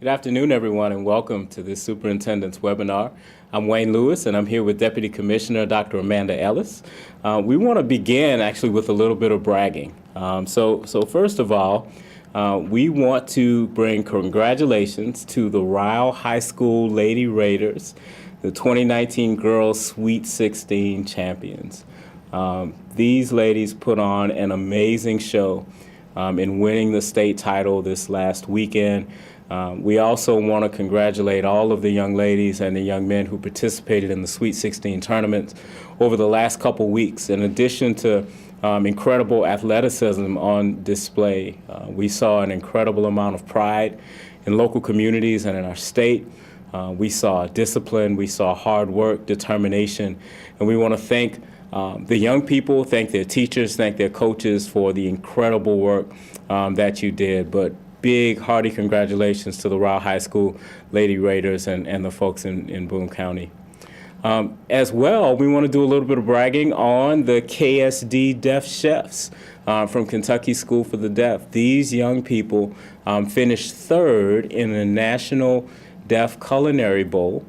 Good afternoon, everyone, and welcome to this Superintendent's webinar. I'm Wayne Lewis, and I'm here with Deputy Commissioner Dr. Amanda Ellis. We want to begin actually with a little bit of bragging. So first of all, we want to bring congratulations to the Ryle High School Lady Raiders, the 2019 Girls Sweet 16 champions. These ladies put on an amazing show in winning the state title this last weekend. We also want to congratulate all of the young ladies and the young men who participated in the Sweet 16 tournament over the last couple weeks. In addition to incredible athleticism on display, we saw an incredible amount of pride in local communities and in our state. We saw discipline, we saw hard work, determination, and we want to thank the young people, thank their teachers, thank their coaches for the incredible work that you did. But big, hearty congratulations to the Ryle High School Lady Raiders and the folks in Boone County. As well, we want to do a little bit of bragging on the KSD Deaf Chefs from Kentucky School for the Deaf. These young people finished third in the National Deaf Culinary Bowl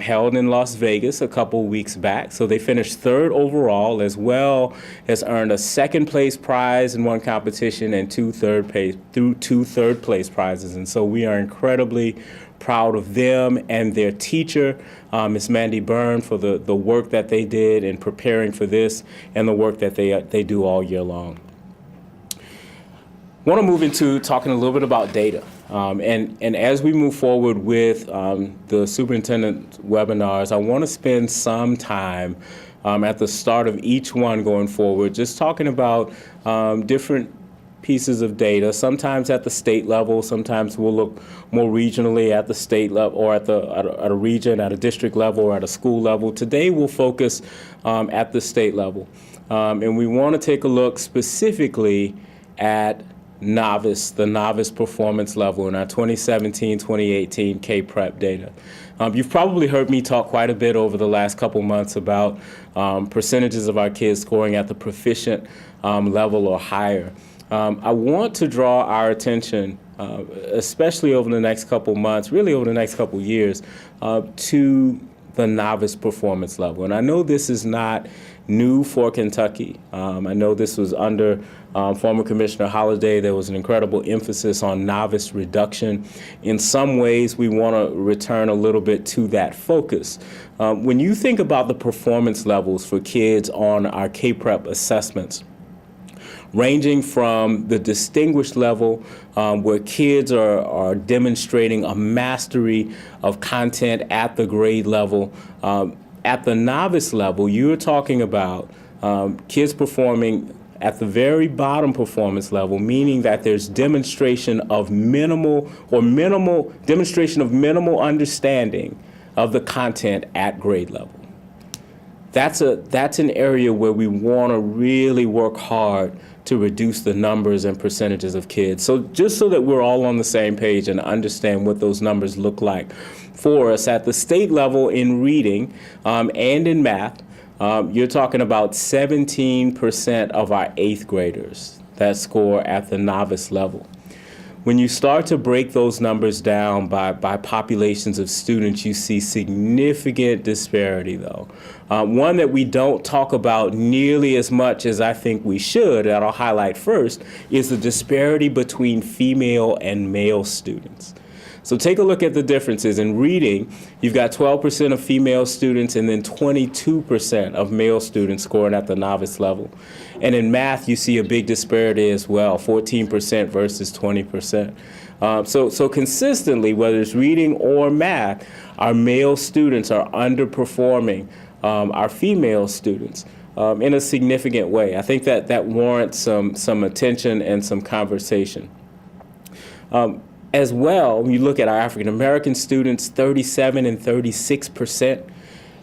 held in Las Vegas a couple weeks back. So they finished third overall, as well as earned a second place prize in one competition and two third place prizes. And so we are incredibly proud of them and their teacher, Ms. Mandy Byrne, for the work that they did in preparing for this and the work that they do all year long. I want to move into talking a little bit about data. And as we move forward with the superintendent webinars, I want to spend some time at the start of each one going forward, just talking about different pieces of data, sometimes at the state level, sometimes we'll look more regionally at the state level or at a region, at a district level, or at a school level. Today we'll focus at the state level. And we want to take a look specifically at the novice performance level in our 2017-2018 K-Prep data. You've probably heard me talk quite a bit over the last couple months about percentages of our kids scoring at the proficient level or higher. I want to draw our attention, especially over the next couple months, really over the next couple years, to the novice performance level. And I know this is not new for Kentucky. I know this was under former Commissioner Holliday. There was an incredible emphasis on novice reduction. In some ways, we want to return a little bit to that focus. When you think about the performance levels for kids on our K-Prep assessments, ranging from the distinguished level where kids are demonstrating a mastery of content at the grade level. At the novice level, you're talking about kids performing at the very bottom performance level, meaning that there's demonstration of minimal understanding of the content at grade level. That's an area where we want to really work hard to reduce the numbers and percentages of kids. So just so that we're all on the same page and understand what those numbers look like for us at the state level in reading and in math, you're talking about 17% of our 8th graders that score at the novice level. When you start to break those numbers down by populations of students, you see significant disparity, though. One that we don't talk about nearly as much as I think we should, that I'll highlight first, is the disparity between female and male students. So take a look at the differences. In reading, you've got 12% of female students and then 22% of male students scoring at the novice level. And in math, you see a big disparity as well, 14% versus 20%. So consistently, whether it's reading or math, our male students are underperforming our female students in a significant way. I think that warrants some attention and some conversation. As well, when you look at our African American students, 37 and 36%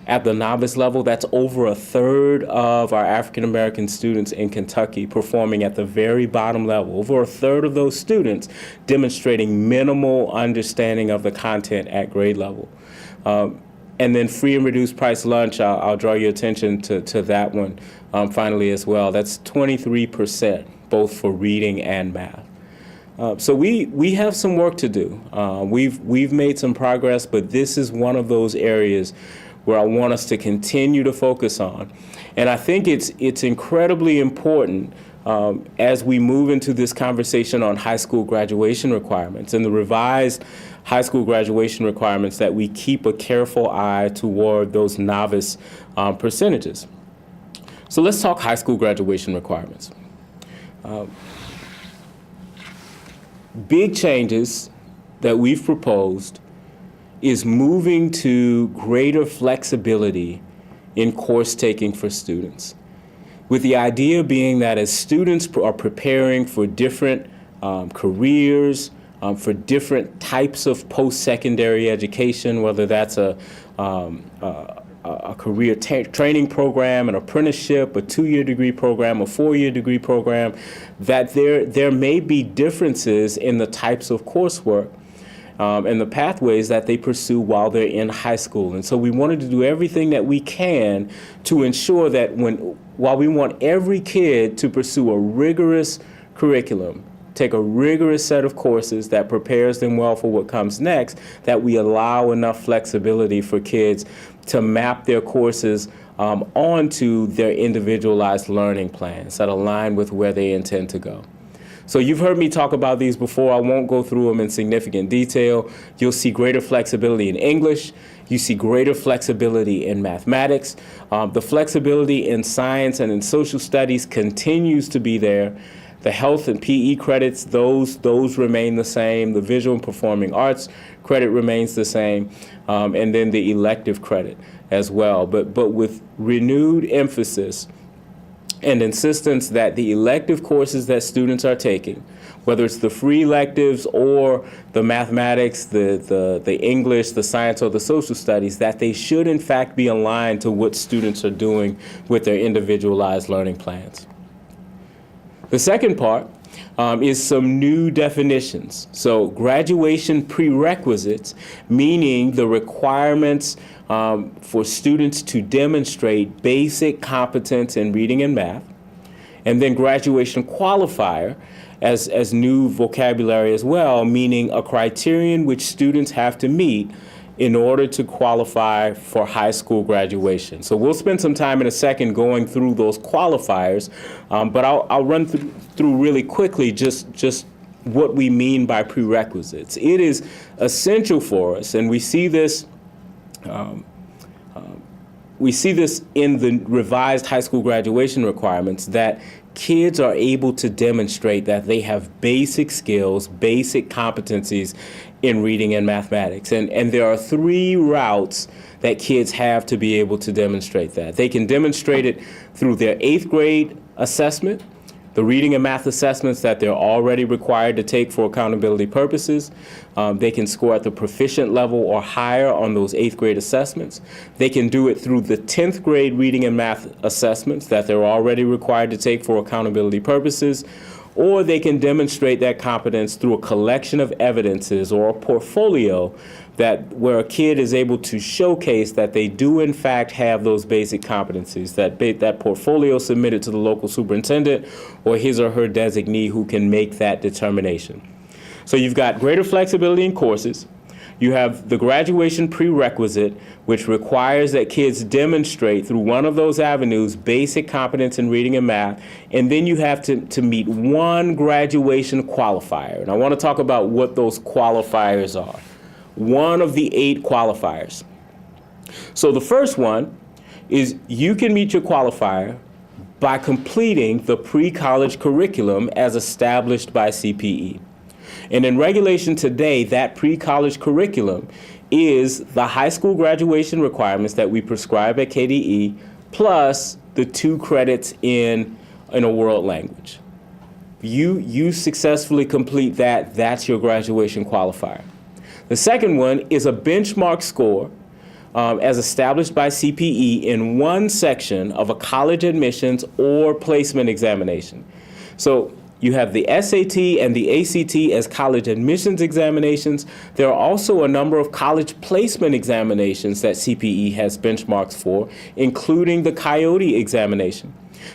at the novice level. That's over a third of our African American students in Kentucky performing at the very bottom level. Over a third of those students demonstrating minimal understanding of the content at grade level. And then free and reduced price lunch, I'll draw your attention to that one finally as well. That's 23%, both for reading and math. So we have some work to do. We've made some progress, but this is one of those areas where I want us to continue to focus on. And I think it's incredibly important as we move into this conversation on high school graduation requirements and the revised high school graduation requirements that we keep a careful eye toward those novice percentages. So let's talk high school graduation requirements. Big changes that we've proposed is moving to greater flexibility in course taking for students, with the idea being that as students are preparing for different careers, for different types of post-secondary education, whether that's a career training program, an apprenticeship, a 2-year degree program, a 4-year degree program, that there may be differences in the types of coursework and the pathways that they pursue while they're in high school. And so we wanted to do everything that we can to ensure that while we want every kid to pursue a rigorous curriculum, take a rigorous set of courses that prepares them well for what comes next, that we allow enough flexibility for kids to map their courses onto their individualized learning plans that align with where they intend to go. So you've heard me talk about these before. I won't go through them in significant detail. You'll see greater flexibility in English. You see greater flexibility in mathematics. The flexibility in science and in social studies continues to be there. The health and PE credits, those remain the same. The visual and performing arts credit remains the same. And then the elective credit as well. But with renewed emphasis and insistence that the elective courses that students are taking, whether it's the free electives or the mathematics, the English, the science, or the social studies, that they should in fact be aligned to what students are doing with their individualized learning plans. The second part is some new definitions. So graduation prerequisites, meaning the requirements for students to demonstrate basic competence in reading and math, and then graduation qualifier as new vocabulary as well, meaning a criterion which students have to meet in order to qualify for high school graduation. So we'll spend some time in a second going through those qualifiers, but I'll run through really quickly just what we mean by prerequisites. It is essential for us, and we see this in the revised high school graduation requirements, that kids are able to demonstrate that they have basic skills, basic competencies in reading and mathematics. And there are 3 routes that kids have to be able to demonstrate that. They can demonstrate it through their 8th grade assessment, the reading and math assessments that they're already required to take for accountability purposes. They can score at the proficient level or higher on those 8th grade assessments. They can do it through the 10th grade reading and math assessments that they're already required to take for accountability purposes. Or they can demonstrate that competence through a collection of evidences or a portfolio where a kid is able to showcase that they do in fact have those basic competencies, that portfolio submitted to the local superintendent or his or her designee who can make that determination. So you've got greater flexibility in courses. You have the graduation prerequisite, which requires that kids demonstrate through one of those avenues basic competence in reading and math, and then you have to meet one graduation qualifier. And I want to talk about what those qualifiers are. One of the 8 qualifiers. So the first one is you can meet your qualifier by completing the pre-college curriculum as established by CPE. And in regulation today, that pre-college curriculum is the high school graduation requirements that we prescribe at KDE, plus the 2 credits in a world language. You successfully complete that, that's your graduation qualifier. The second one is a benchmark score as established by CPE in one section of a college admissions or placement examination. So you have the SAT and the ACT as college admissions examinations. There are also a number of college placement examinations that CPE has benchmarks for, including the Coyote examination.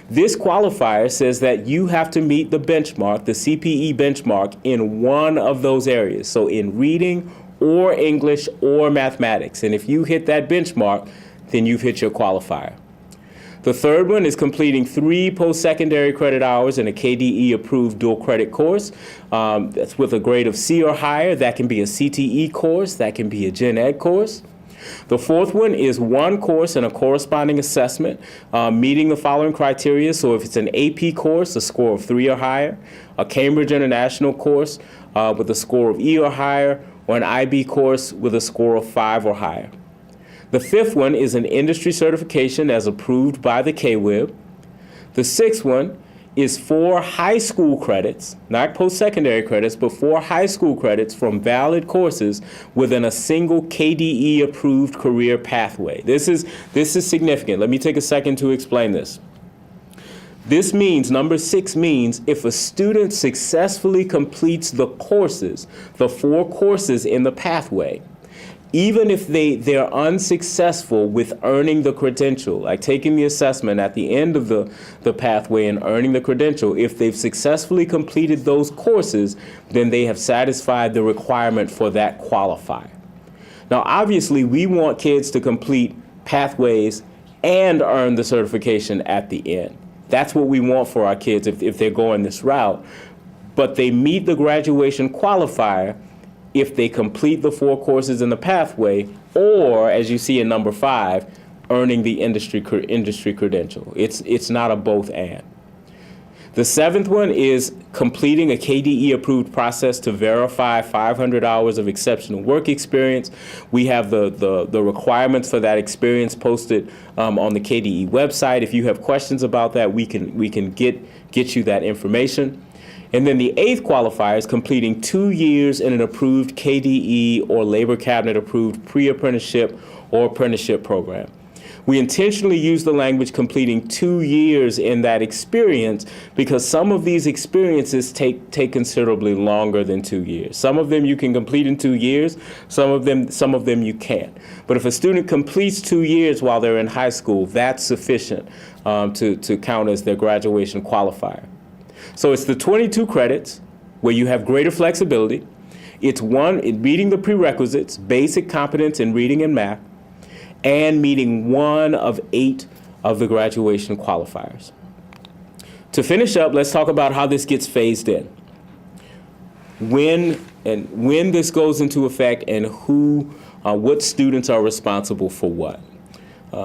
This qualifier says that you have to meet the benchmark, the CPE benchmark, in one of those areas. So in reading or English or mathematics. And if you hit that benchmark, then you've hit your qualifier. The third one is completing 3 post-secondary credit hours in a KDE-approved dual credit course. That's with a grade of C or higher. That can be a CTE course. That can be a Gen Ed course. The fourth one is 1 course and a corresponding assessment meeting the following criteria. So if it's an AP course, a score of 3 or higher, a Cambridge International course with a score of E or higher, or an IB course with a score of 5 or higher. The fifth one is an industry certification as approved by the KWIB. The sixth one is 4 high school credits, not post-secondary credits, but 4 high school credits from valid courses within a single KDE-approved career pathway. This is significant. Let me take a second to explain this. This means, number 6 means, if a student successfully completes the courses, the 4 courses in the pathway, even if they're unsuccessful with earning the credential, like taking the assessment at the end of the pathway and earning the credential, if they've successfully completed those courses, then they have satisfied the requirement for that qualifier. Now, obviously, we want kids to complete pathways and earn the certification at the end. That's what we want for our kids if they're going this route. But they meet the graduation qualifier if they complete the 4 courses in the pathway, or, as you see in number 5, earning the industry credential. It's not a both and. The 7th one is completing a KDE-approved process to verify 500 hours of exceptional work experience. We have the requirements for that experience posted on the KDE website. If you have questions about that, we can get you that information. And then the 8th qualifier is completing 2 years in an approved KDE or Labor Cabinet approved pre-apprenticeship or apprenticeship program. We intentionally use the language completing 2 years in that experience because some of these experiences take considerably longer than 2 years. Some of them you can complete in 2 years, some of them you can't. But if a student completes 2 years while they're in high school, that's sufficient to count as their graduation qualifier. So it's the 22 credits where you have greater flexibility. It's meeting the prerequisites, basic competence in reading and math, and meeting 1 of 8 of the graduation qualifiers. To finish up, let's talk about how this gets phased in. When this goes into effect and what students are responsible for what.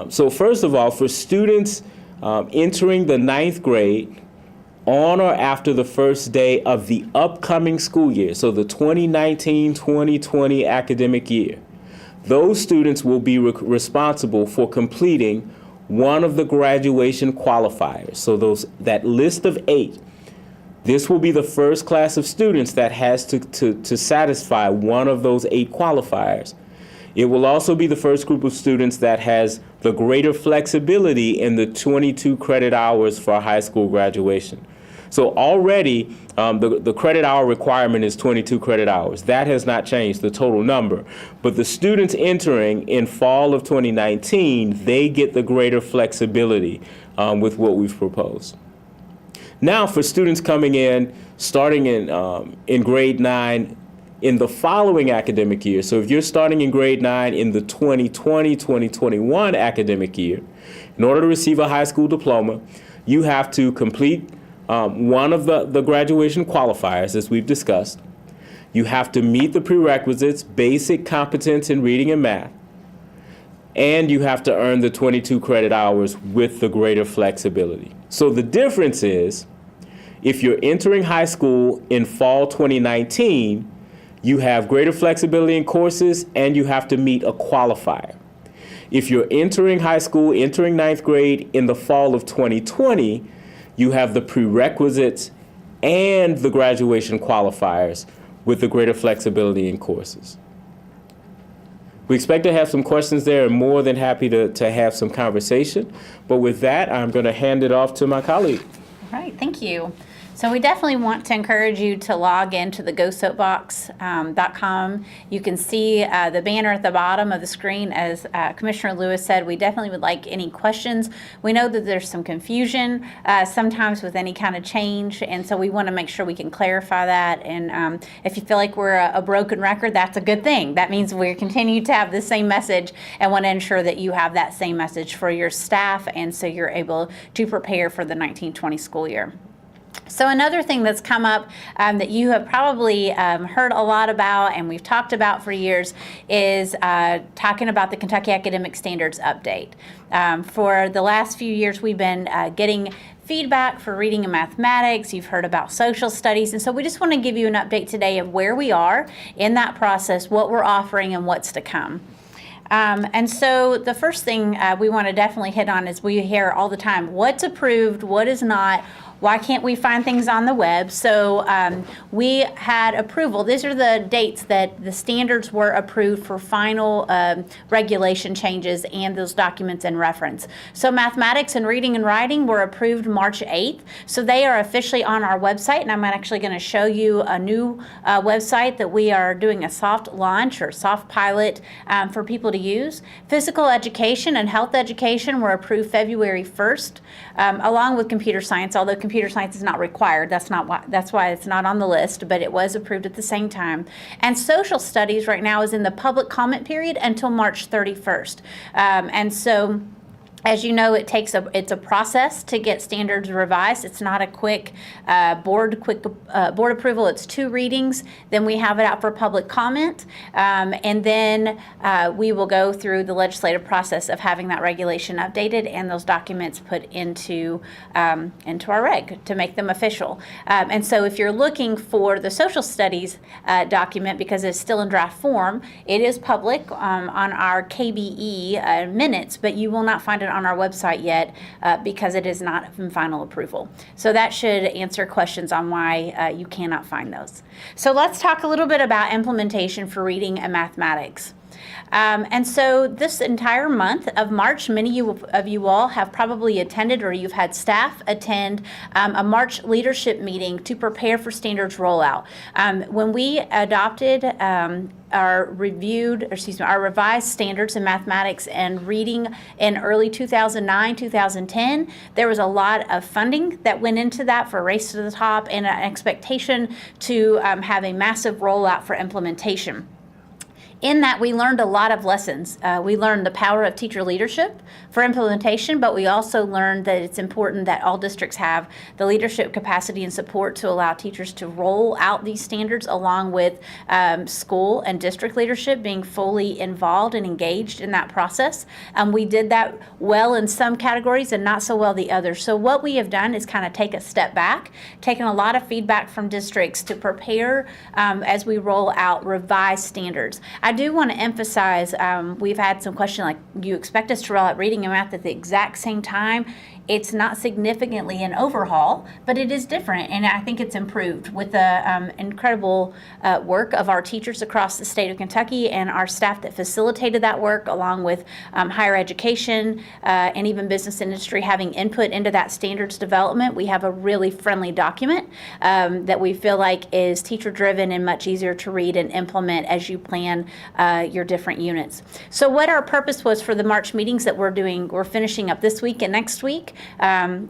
So first of all, for students entering the 9th grade, on or after the first day of the upcoming school year, so the 2019-2020 academic year, those students will be responsible for completing one of the graduation qualifiers. So that list of 8, this will be the first class of students that has to satisfy one of those 8 qualifiers. It will also be the first group of students that has the greater flexibility in the 22 credit hours for high school graduation. So already the credit hour requirement is 22 credit hours. That has not changed, the total number. But the students entering in fall of 2019, they get the greater flexibility with what we've proposed. Now for students coming in, starting in grade 9 in the following academic year. So if you're starting in grade 9 in the 2020-2021 academic year, in order to receive a high school diploma, you have to complete one of the graduation qualifiers, as we've discussed. You have to meet the prerequisites, basic competence in reading and math, and you have to earn the 22 credit hours with the greater flexibility. So the difference is, if you're entering high school in fall 2019, you have greater flexibility in courses and you have to meet a qualifier. If you're entering high school, entering 9th grade in the fall of 2020, you have the prerequisites and the graduation qualifiers with the greater flexibility in courses. We expect to have some questions there and more than happy to have some conversation. But with that, I'm going to hand it off to my colleague. All right, thank you. So we definitely want to encourage you to log into the GoSoapbox.com. You can see the banner at the bottom of the screen. As Commissioner Lewis said, we definitely would like any questions. We know that there's some confusion sometimes with any kind of change, and so we want to make sure we can clarify that. And if you feel like we're a broken record, that's a good thing. That means we continue to have the same message and want to ensure that you have that same message for your staff, and so you're able to prepare for the 1920 school year. So another thing that's come up that you have probably heard a lot about and we've talked about for years is talking about the Kentucky Academic Standards update. For the last few years, we've been getting feedback for reading and mathematics. You've heard about social studies, and so we just want to give you an update today of where we are in that process, what we're offering, and what's to come. And so the first thing we want to definitely hit on is we hear all the time, what's approved, what is not, why can't we find things on the web? So we had approval. These are the dates that the standards were approved for final regulation changes and those documents in reference. So mathematics and reading and writing were approved March 8th. So they are officially on our website, and I'm actually going to show you a new website that we are doing a soft launch or soft pilot for people to use. Physical education and health education were approved February 1st, along with computer science, although computer science is not required. That's why it's not on the list, but it was approved at the same time. And social studies right now is in the public comment period until March 31st. And so, as you know, it's a process to get standards revised. It's not a quick board approval. It's 2 readings. Then we have it out for public comment, and then we will go through the legislative process of having that regulation updated and those documents put into our reg to make them official. And so, if you're looking for the social studies document, because it's still in draft form, it is public on our KBE minutes, but you will not find it on our website yet because it is not in final approval. So that should answer questions on why you cannot find those. So let's talk a little bit about implementation for reading and mathematics. And so this entire month of March, many of you all have probably attended or you've had staff attend a March leadership meeting to prepare for standards rollout. When we adopted our revised standards in mathematics and reading in early 2009, 2010, there was a lot of funding that went into that for Race to the Top and an expectation to have a massive rollout for implementation. In that, we learned a lot of lessons. We learned the power of teacher leadership for implementation, but we also learned that it's important that all districts have the leadership capacity and support to allow teachers to roll out these standards, along with school and district leadership being fully involved and engaged in that process. We did that well in some categories and not so well the others. So what we have done is kind of take a step back, taken a lot of feedback from districts to prepare as we roll out revised standards. I do want to emphasize, we've had some questions like, you expect us to roll out reading and math at the exact same time? It's not significantly an overhaul, but it is different, and I think it's improved with the incredible work of our teachers across the state of Kentucky and our staff that facilitated that work, along with higher education and even business industry having input into that standards development. We have a really friendly document that we feel like is teacher-driven and much easier to read and implement as you plan your different units. So what our purpose was for the March meetings that we're finishing up this week and next week,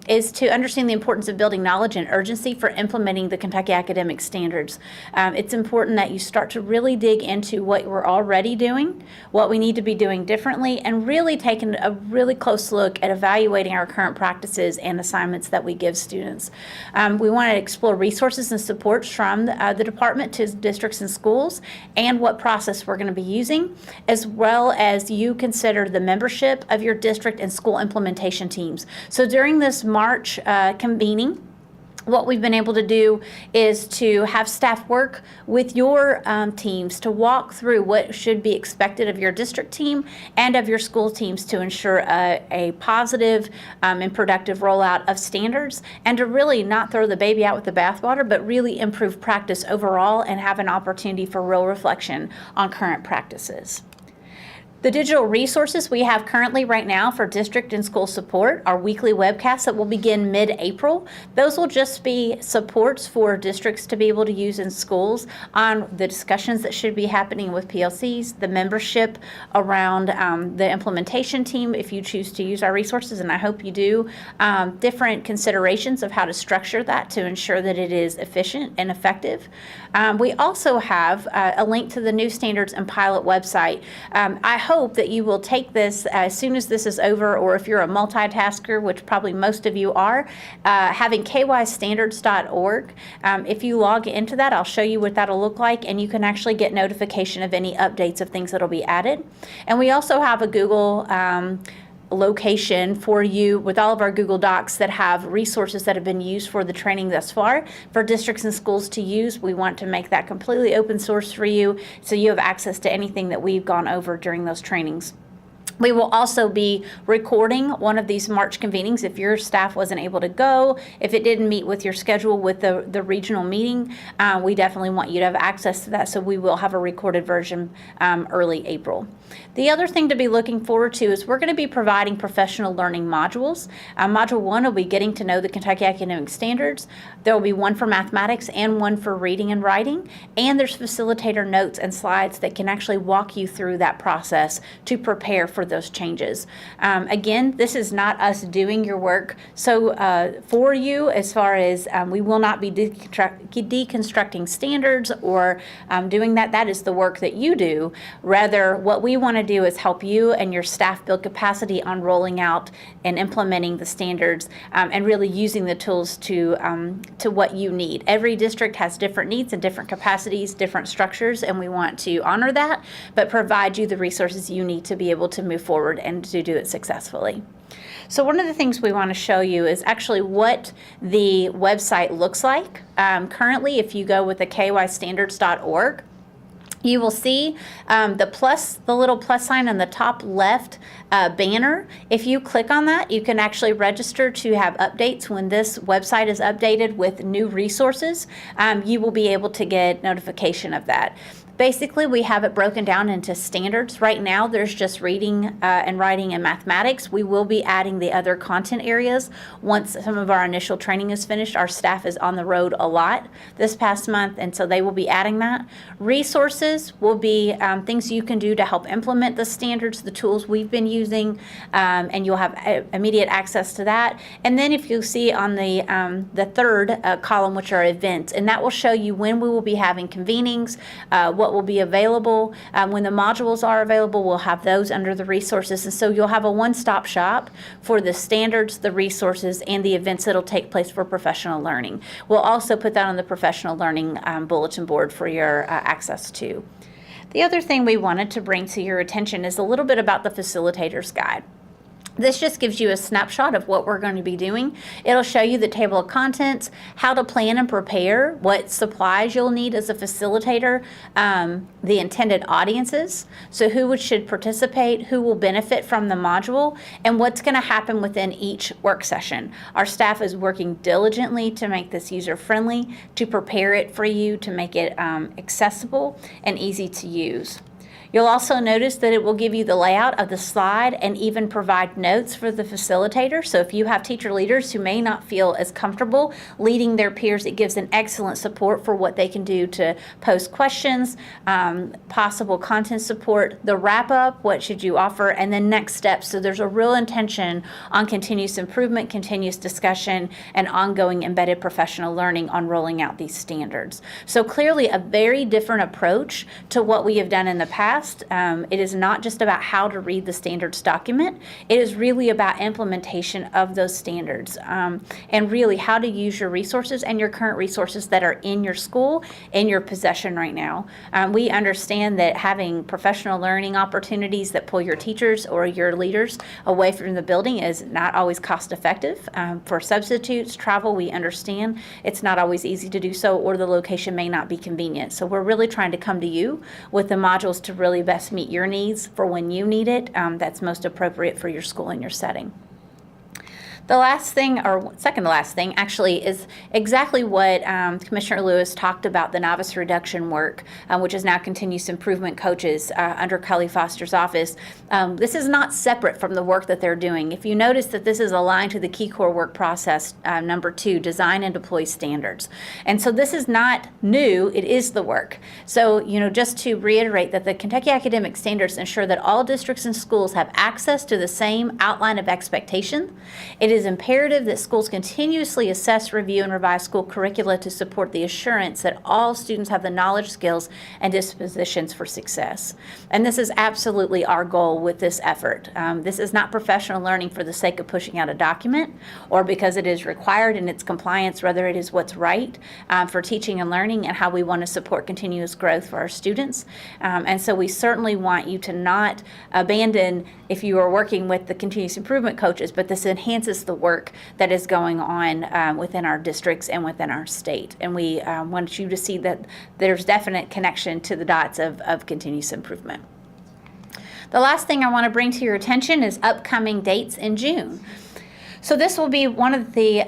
is to understand the importance of building knowledge and urgency for implementing the Kentucky Academic Standards. It's important that you start to really dig into what we're already doing, what we need to be doing differently, and really taking a really close look at evaluating our current practices and assignments that we give students. We want to explore resources and supports from the department to districts and schools, and what process we're going to be using, as well as you consider the membership of your district and school implementation teams. So during this March convening, what we've been able to do is to have staff work with your teams to walk through what should be expected of your district team and of your school teams to ensure a positive and productive rollout of standards, and to really not throw the baby out with the bathwater, but really improve practice overall and have an opportunity for real reflection on current practices. The digital resources we have currently right now for district and school support are weekly webcasts that will begin mid-April. Those will just be supports for districts to be able to use in schools on the discussions that should be happening with PLCs, the membership around the implementation team if you choose to use our resources, and I hope you do, different considerations of how to structure that to ensure that it is efficient and effective. We also have a link to the new standards and pilot website. I hope that you will take this as soon as this is over, or if you're a multitasker, which probably most of you are, having kystandards.org. If you log into that, I'll show you what that'll look like, and you can actually get notification of any updates of things that'll be added. And we also have a Google location for you with all of our Google Docs that have resources that have been used for the training thus far for districts and schools to use. We want to make that completely open source for you so you have access to anything that we've gone over during those trainings. We will also be recording one of these March convenings if your staff wasn't able to go, if it didn't meet with your schedule with the regional meeting. We definitely want you to have access to that, so we will have a recorded version early April. The other thing to be looking forward to is we're going to be providing professional learning modules. Module 1 will be getting to know the Kentucky Academic Standards. There will be one for mathematics and one for reading and writing, and there's facilitator notes and slides that can actually walk you through that process to prepare for those changes. Again, this is not us doing your work for you, as far as we will not be deconstructing standards or doing that. That is the work that you do. Rather, what we want to do is help you and your staff build capacity on rolling out and implementing the standards and really using the tools to what you need. Every district has different needs and different capacities, different structures, and we want to honor that, but provide you the resources you need to be able to move forward and to do it successfully. So one of the things we want to show you is actually what the website looks like. Currently, if you go with the kystandards.org, you will see the little plus sign on the top left banner. If you click on that, you can actually register to have updates when this website is updated with new resources. You will be able to get notification of that. Basically, we have it broken down into standards. Right now, there's just reading and writing and mathematics. We will be adding the other content areas once some of our initial training is finished. Our staff is on the road a lot this past month, and so they will be adding that. Resources will be things you can do to help implement the standards, the tools we've been using, and you'll have immediate access to that. And then if you see on the third column, which are events, and that will show you when we will be having convenings, what will be available. When the modules are available, we'll have those under the resources. And so you'll have a one-stop shop for the standards, the resources, and the events that will take place for professional learning. We'll also put that on the professional learning bulletin board for your access to. The other thing we wanted to bring to your attention is a little bit about the facilitator's guide. This just gives you a snapshot of what we're going to be doing. It'll show you the table of contents, how to plan and prepare, what supplies you'll need as a facilitator, the intended audiences, so who should participate, who will benefit from the module, and what's going to happen within each work session. Our staff is working diligently to make this user-friendly, to prepare it for you, to make it accessible and easy to use. You'll also notice that it will give you the layout of the slide and even provide notes for the facilitator. So if you have teacher leaders who may not feel as comfortable leading their peers, it gives an excellent support for what they can do to pose questions, possible content support, the wrap-up, what should you offer, and then next steps. So there's a real intention on continuous improvement, continuous discussion, and ongoing embedded professional learning on rolling out these standards. So clearly a very different approach to what we have done in the past. It is not just about how to read the standards document. It is really about implementation of those standards and really how to use your resources and your current resources that are in your school, in your possession right now. We understand that having professional learning opportunities that pull your teachers or your leaders away from the building is not always cost effective. For substitutes, travel, we understand it's not always easy to do so, or the location may not be convenient. So we're really trying to come to you with the modules to really best meet your needs for when you need it, that's most appropriate for your school and your setting. The last thing, or second to last thing, actually, is exactly what Commissioner Lewis talked about, the novice reduction work, which is now continuous improvement coaches under Kelly Foster's office. This is not separate from the work that they're doing. If you notice that this is aligned to the key core work process, number 2, design and deploy standards. And so this is not new, it is the work. So, just to reiterate that the Kentucky Academic Standards ensure that all districts and schools have access to the same outline of expectation. It is imperative that schools continuously assess, review, and revise school curricula to support the assurance that all students have the knowledge, skills, and dispositions for success. And this is absolutely our goal with this effort. This is not professional learning for the sake of pushing out a document or because it is required in its compliance. Rather, it is what's right for teaching and learning and how we want to support continuous growth for our students. And so we certainly want you to not abandon if you are working with the continuous improvement coaches, but this enhances the work that is going on within our districts and within our state. And we want you to see that there's definite connection to the dots of continuous improvement. The last thing I want to bring to your attention is upcoming dates in June. So this will be one of the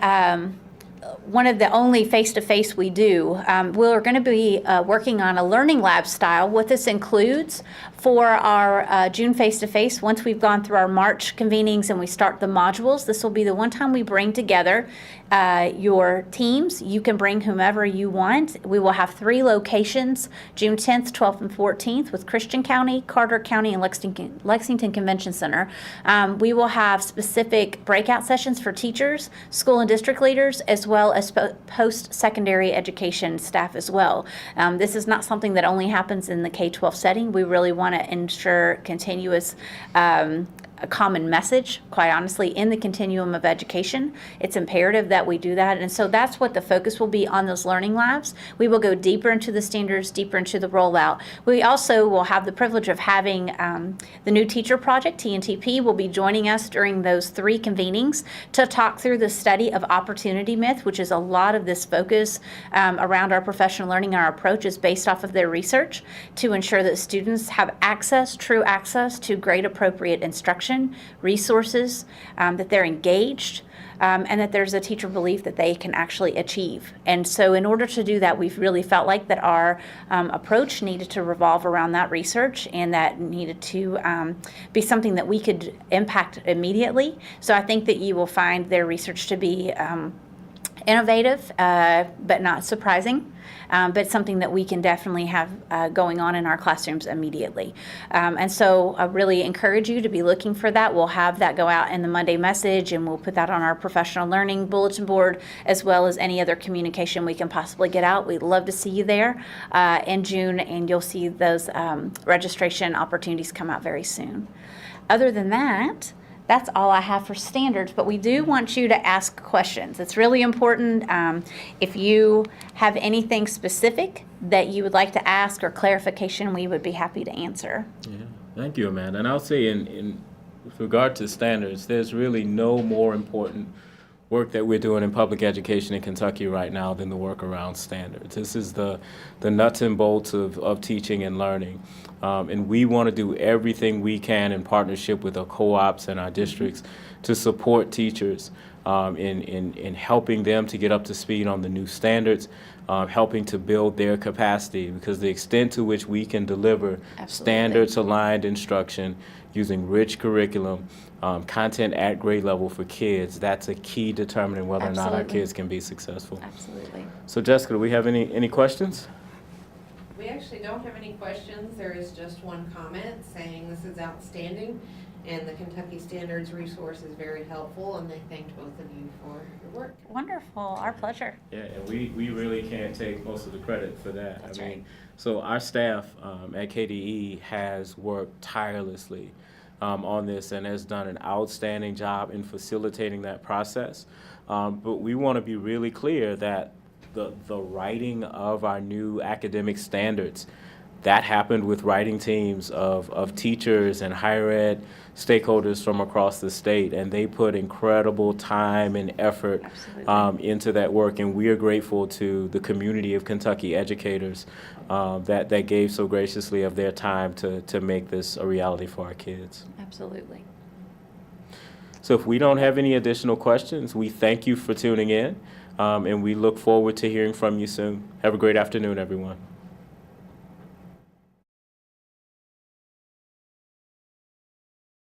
only face-to-face we do. We're going to be working on a learning lab style. What this includes for our June face-to-face, once we've gone through our March convenings and we start the modules, this will be the one time we bring together your teams. You can bring whomever you want. We will have 3 locations, June 10th, 12th, and 14th with Christian County, Carter County, and Lexington Convention Center. We will have specific breakout sessions for teachers, school and district leaders, as well as post-secondary education staff as well. This is not something that only happens in the K-12 setting. We really want to ensure continuous a common message, quite honestly, in the continuum of education. It's imperative that we do that. And so that's what the focus will be on those learning labs. We will go deeper into the standards, deeper into the rollout. We also will have the privilege of having the New Teacher Project, TNTP, will be joining us during those 3 convenings to talk through the study of opportunity myth, which is a lot of this focus around our professional learning. Our approach is based off of their research to ensure that students have access, true access to grade appropriate instruction, resources, that they're engaged, and that there's a teacher belief that they can actually achieve. And so in order to do that, we've really felt like that our approach needed to revolve around that research, and that needed to be something that we could impact immediately. So I think that you will find their research to be innovative, but not surprising. But something that we can definitely have going on in our classrooms immediately. And so I really encourage you to be looking for that. We'll have that go out in the Monday message, and we'll put that on our professional learning bulletin board, as well as any other communication we can possibly get out. We'd love to see you there in June, and you'll see those registration opportunities come out very soon. Other than that, that's all I have for standards, but we do want you to ask questions. It's really important. If you have anything specific that you would like to ask or clarification, we would be happy to answer. Yeah, thank you, Amanda. And I'll say in with regard to standards, there's really no more important work that we're doing in public education in Kentucky right now than the work around standards. This is the nuts and bolts of teaching and learning. And we want to do everything we can in partnership with our co-ops and our districts to support teachers in helping them to get up to speed on the new standards, helping to build their capacity, because the extent to which we can deliver standards-aligned instruction using rich curriculum, content at grade level for kids, that's a key determinant whether or not our kids can be successful. Absolutely. So Jessica, do we have any questions? We actually don't have any questions. There is just one comment saying this is outstanding, and the Kentucky Standards resource is very helpful, and they thanked both of you for your work. Wonderful. Our pleasure. Yeah, and we really can't take most of the credit for that. That's I mean, right. so our staff at KDE has worked tirelessly on this and has done an outstanding job in facilitating that process. But we want to be really clear that the writing of our new academic standards, that happened with writing teams of teachers and higher ed stakeholders from across the state, and they put incredible time and effort into that work, and we are grateful to the community of Kentucky educators that gave so graciously of their time to make this a reality for our kids. Absolutely. So if we don't have any additional questions, we thank you for tuning in, and we look forward to hearing from you soon. Have a great afternoon, everyone.